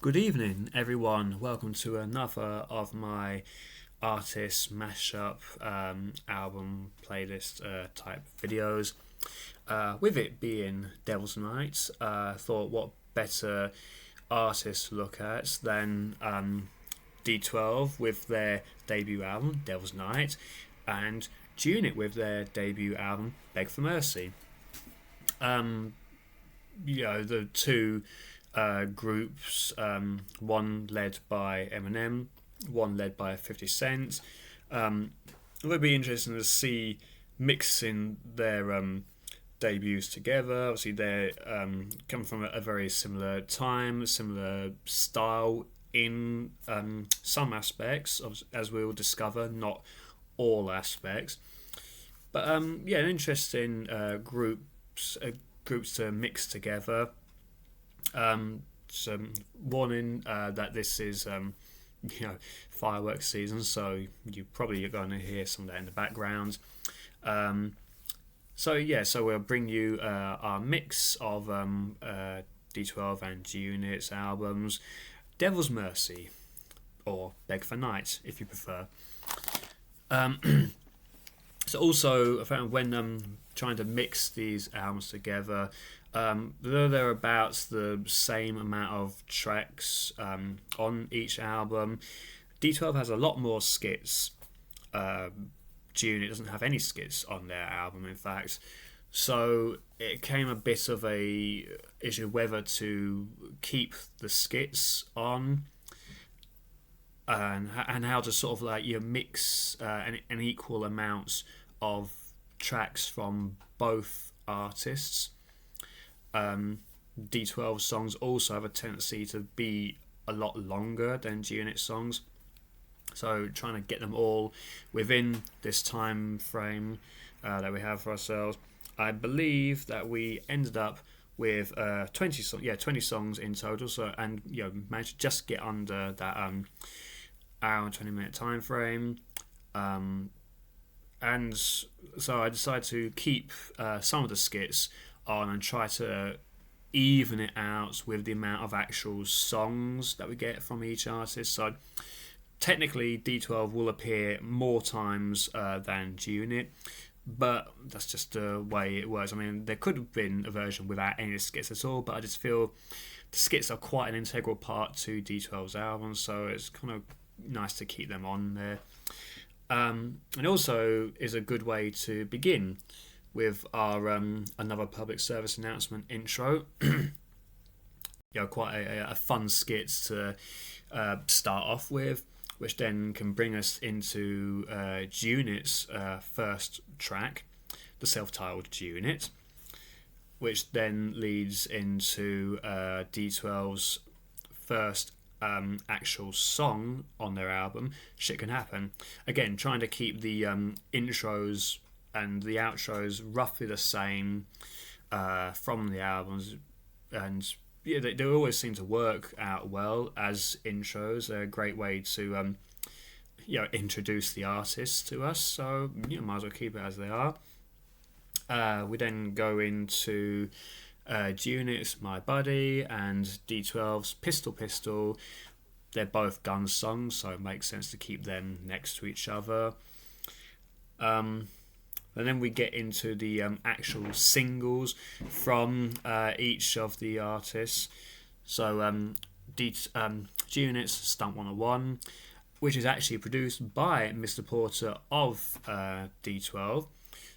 Good evening, everyone. Welcome to another of my artist mashup album playlist type videos. With it being Devil's Night, I thought what better artist to look at than D12 with their debut album Devil's Night and Unit with their debut album Beg for Mercy. Um, the two groups, one led by Eminem, one led by 50 Cent. It would be interesting to see mixing their debuts together. Obviously, they come from a very similar time, similar style in some aspects, as we will discover, not all aspects. But yeah, an interesting groups to mix together. Some warning that this is fireworks season, so you probably are going to hear some of that in the background. Um, so we'll bring you our mix of D12 and G Unit's albums, Devil's Mercy or Beg for Night if you prefer. So also, I found when trying to mix these albums together, though they're about the same amount of tracks on each album, D12 has a lot more skits. G-Unit doesn't have any skits on their album, in fact. So it came a bit of a issue whether to keep the skits on and how to sort of mix an equal amounts of tracks from both artists. D12 songs also have a tendency to be a lot longer than G Unit songs, so trying to get them all within this time frame that we have for ourselves. I believe that we ended up with 20 songs in total. So managed to just get under that hour and 20-minute time frame. And so I decided to keep some of the skits on and try to even it out with the amount of actual songs that we get from each artist. So technically D12 will appear more times than G Unit, but that's just the way it works. I mean, there could have been a version without any skits at all, but I just feel the skits are quite an integral part to D12's album, so it's kind of nice to keep them on there. And also is a good way to begin with our another public service announcement intro. Quite a fun skit to start off with, which then can bring us into G-Unit's first track, the self-titled G-Unit, which then leads into D12's first actual song on their album, Shit Can Happen. Again, trying to keep the intros and the outros roughly the same from the albums, and yeah, they always seem to work out well as intros. They're a great way to introduce the artists to us, so might as well keep it as they are. We then go into G-Unit's My Buddy and D12's Pistol Pistol. They're both gun songs, so it makes sense to keep them next to each other. And then we get into the actual singles from each of the artists. So G-Unit's Stunt 101, which is actually produced by Mr. Porter of D12.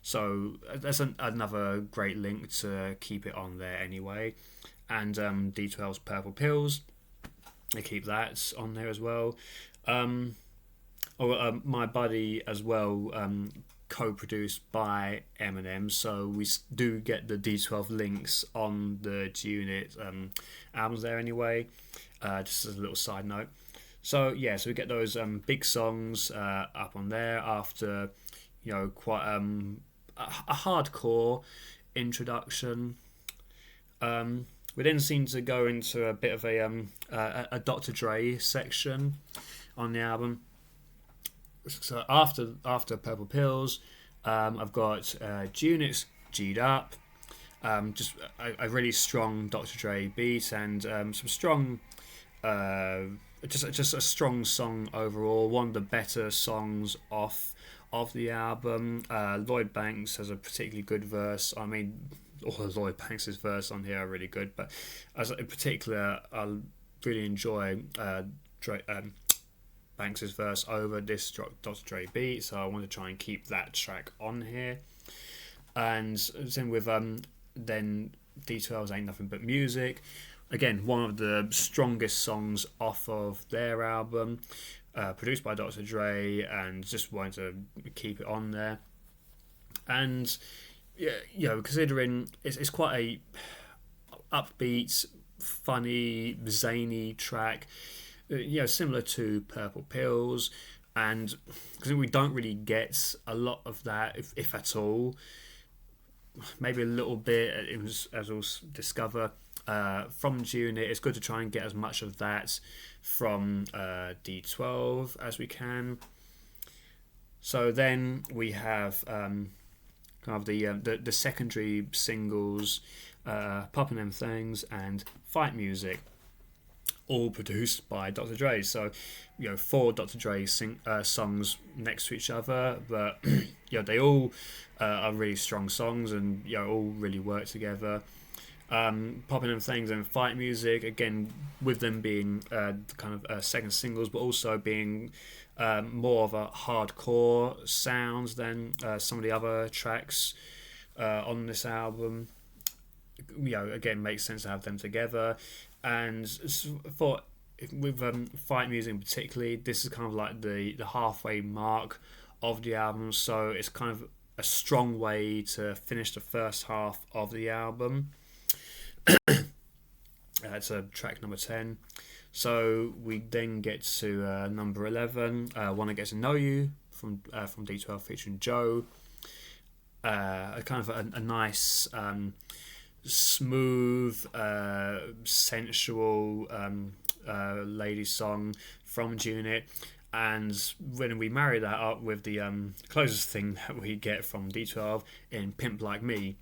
So that's another great link to keep it on there anyway. And D12's Purple Pills, they keep that on there as well. My Buddy as well, co-produced by Eminem, so we do get the D12 links on the G-Unit albums there anyway, just as a little side note. So we get those big songs up on there after quite a hardcore introduction. We then seem to go into a bit of a Dr. Dre section on the album. So after Purple Pills, I've got G-Unit's G'd Up, just a really strong Dr. Dre beat and some strong Uh, just a strong song overall. One of the better songs off of the album. Lloyd Banks has a particularly good verse. I mean, all of Lloyd Banks' verse on here are really good, but as in particular, I really enjoy Banks' verse over this Dr. Dre beat. So I want to try and keep that track on here. And then with then D12's Ain't Nothing But Music. Again, one of the strongest songs off of their album, produced by Dr. Dre, and just wanted to keep it on there. And yeah, considering it's quite a upbeat, funny, zany track, similar to Purple Pills, and because we don't really get a lot of that, if at all. Maybe a little bit, as we'll discover from G-Unit. It's good to try and get as much of that from D12 as we can. So then we have kind of the secondary singles, Poppin' Them Things and Fight Music, all produced by Dr. Dre. So, 4 Dr. Dre songs next to each other, but they all are really strong songs, and all really work together. Popping Them Things and Fight Music, again, with them being kind of second singles, but also being more of a hardcore sounds than some of the other tracks on this album. Again, makes sense to have them together. And for with Fight Music particularly, this is kind of like the halfway mark of the album, so it's kind of a strong way to finish the first half of the album. It's track number 10. So we then get to number 11, Wanna Get to Know You from D12 featuring Joe. Kind of a nice, smooth, sensual lady song from G-Unit. And when we marry that up with the closest thing that we get from D12 in Pimp Like Me,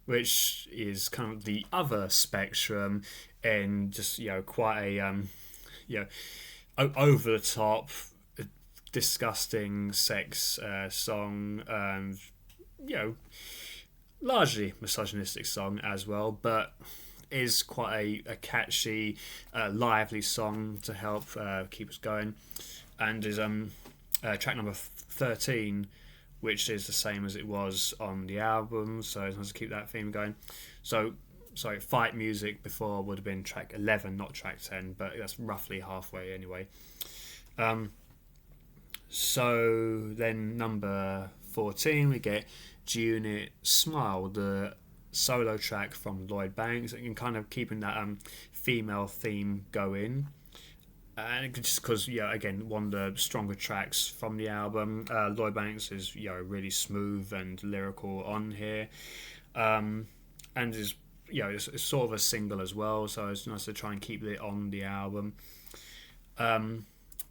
which is kind of the other spectrum, and just quite a over the top, disgusting sex song, largely misogynistic song as well, but is quite a catchy, lively song to help keep us going, and is track number 13, which is the same as it was on the album, so it's nice to keep that theme going. So, sorry, Fight Music before would have been track 11, not track 10, but that's roughly halfway anyway. So then number 14, we get G-Unit Smile, the solo track from Lloyd Banks, and kind of keeping that female theme going. And just because, again, one of the stronger tracks from the album. Lloyd Banks is, really smooth and lyrical on here, and is, it's sort of a single as well, so it's nice to try and keep it on the album.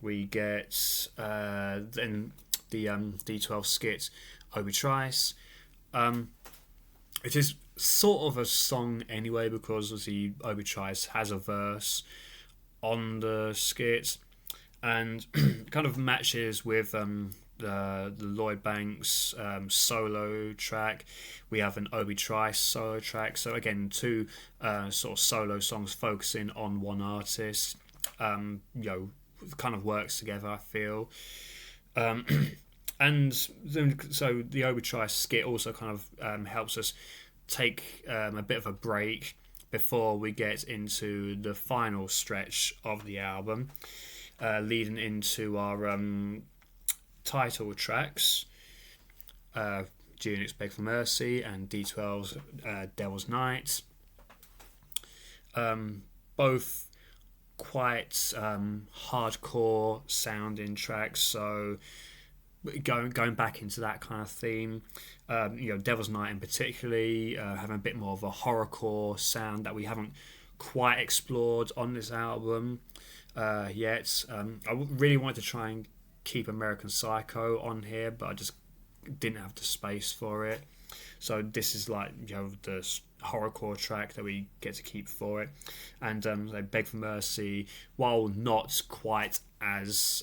We get then the D12 skit Obi Trice. It is sort of a song anyway, because obviously Obi Trice has a verse on the skit, and kind of matches with the Lloyd Banks solo track. We have an Obi Trice solo track, so again, two sort of solo songs focusing on one artist. Kind of works together, I feel. And then, so the Obi Trice skit also kind of helps us take a bit of a break before we get into the final stretch of the album, leading into our title tracks, G-Unit's Beg for Mercy and D12's Devil's Night. Both quite hardcore sounding tracks, so going back into that kind of theme. Devil's Night in particularly having a bit more of a horrorcore sound that we haven't quite explored on this album yet. I really wanted to try and keep American Psycho on here, but I just didn't have the space for it. So this is like the horrorcore track that we get to keep for it. And they Beg for Mercy, while not quite as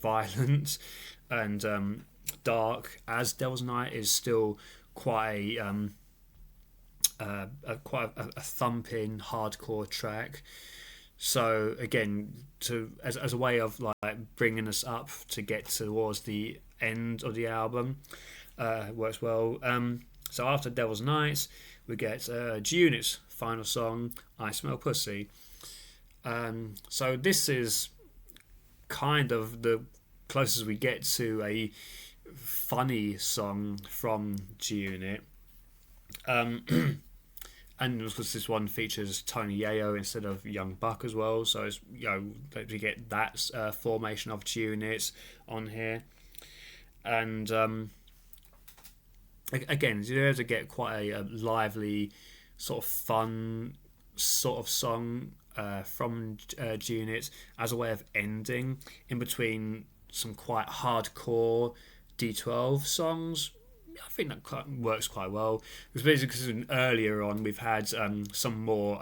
violent and dark as Devil's Night, is still quite a thumping hardcore track. So again, as a way of like bringing us up to get towards the end of the album, works well. So after Devil's Night, we get G-Unit's final song, I Smell Pussy. So this is kind of the closest we get to a funny song from G-Unit. And of course, this one features Tony Yayo instead of Young Buck as well. So it's, we get that formation of G-Units on here, and again, you're able to get quite a lively, sort of fun sort of song from G-Unit as a way of ending in between some quite hardcore D12 songs. I think that works quite well. Because basically, because earlier on we've had some more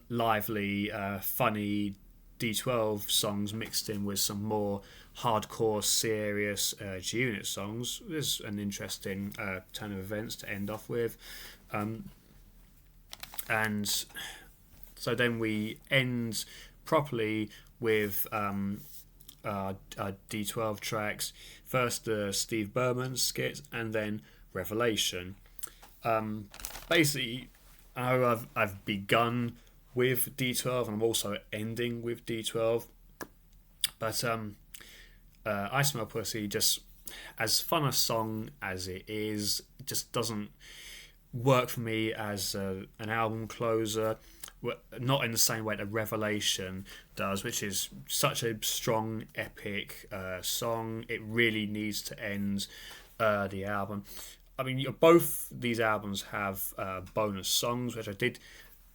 lively, funny D12 songs mixed in with some more hardcore, serious G-Unit songs. There's an interesting turn of events to end off with. And so then we end properly with our D12 tracks. First the Steve Berman skit, and then Revelation. Basically, I've begun with D12 and I'm also ending with D12. But I Smell Pussy, just as fun a song as it is, just doesn't work for me as an album closer. Not in the same way that Revelation does, which is such a strong, epic song. It really needs to end the album. I mean, both these albums have bonus songs, which I did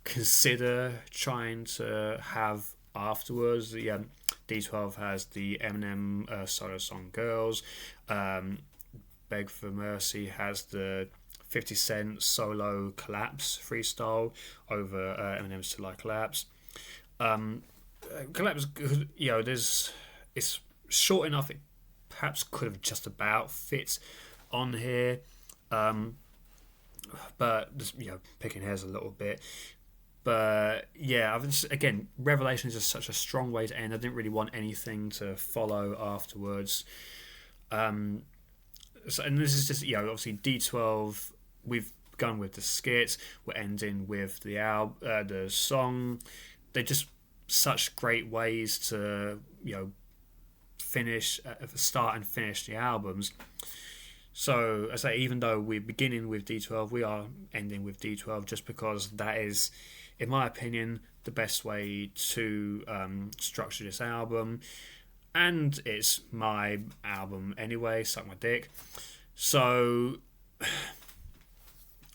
consider trying to have afterwards. The D12 has the Eminem solo song Girls. Beg for Mercy has the 50 Cent solo Collapse freestyle over Eminem's Till I Collapse. Collapse, it's short enough. It perhaps could have just about fit on here, but just, picking hairs a little bit. But yeah, again, Revelation is just such a strong way to end. I didn't really want anything to follow afterwards. And this is just obviously D12. We've gone with the skits. We're ending with the song. They're just such great ways to start and finish the albums. So I say, even though we're beginning with D12, we are ending with D12 just because that is, in my opinion, the best way to structure this album, and it's my album anyway. Suck my dick. So.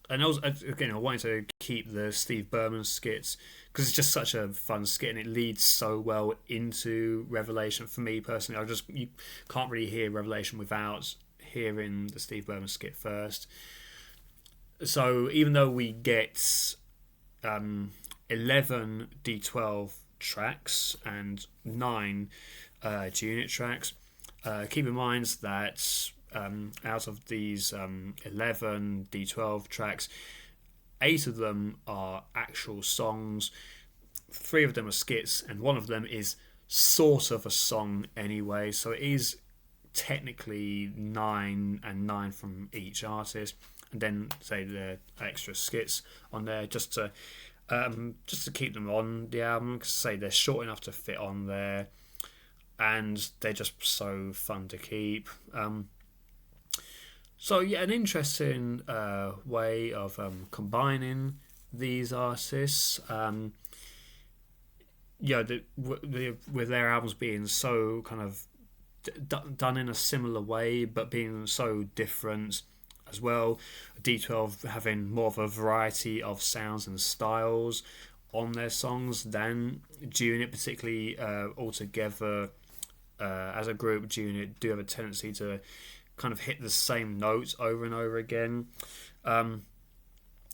And also, again, I wanted to keep the Steve Berman skits because it's just such a fun skit and it leads so well into Revelation. For me personally, you can't really hear Revelation without hearing the Steve Berman skit first. So even though we get 11 D12 tracks and 9 G-Unit tracks, keep in mind that out of these 11 D12 tracks, 8 of them are actual songs, 3 of them are skits, and 1 of them is sort of a song anyway, so it is technically 9 and 9 from each artist, and then say the extra skits on there just to keep them on the album, because say they're short enough to fit on there and they're just so fun to keep. So yeah, an interesting way of combining these artists. With their albums being so kind of done in a similar way, but being so different as well. D12 having more of a variety of sounds and styles on their songs than G-Unit, particularly altogether as a group. G-Unit do have a tendency to kind of hit the same notes over and over again.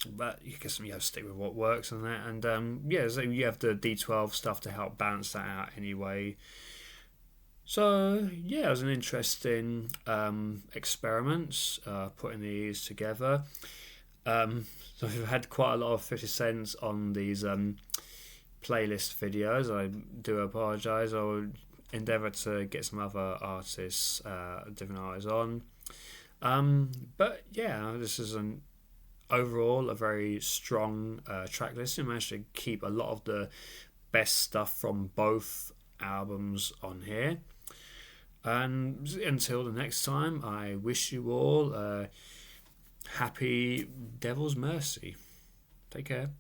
but you guess you have to stick with what works on that. And yeah, so you have the D12 stuff to help balance that out anyway. So yeah, it was an interesting experiment putting these together. So we've had quite a lot of 50 cents on these playlist videos. I do apologise. I will endeavour to get some other artists, different artists on. But yeah, this is an overall a very strong track list. You managed to keep a lot of the best stuff from both albums on here. And until the next time, I wish you all a happy Devil's Mercy. Take care.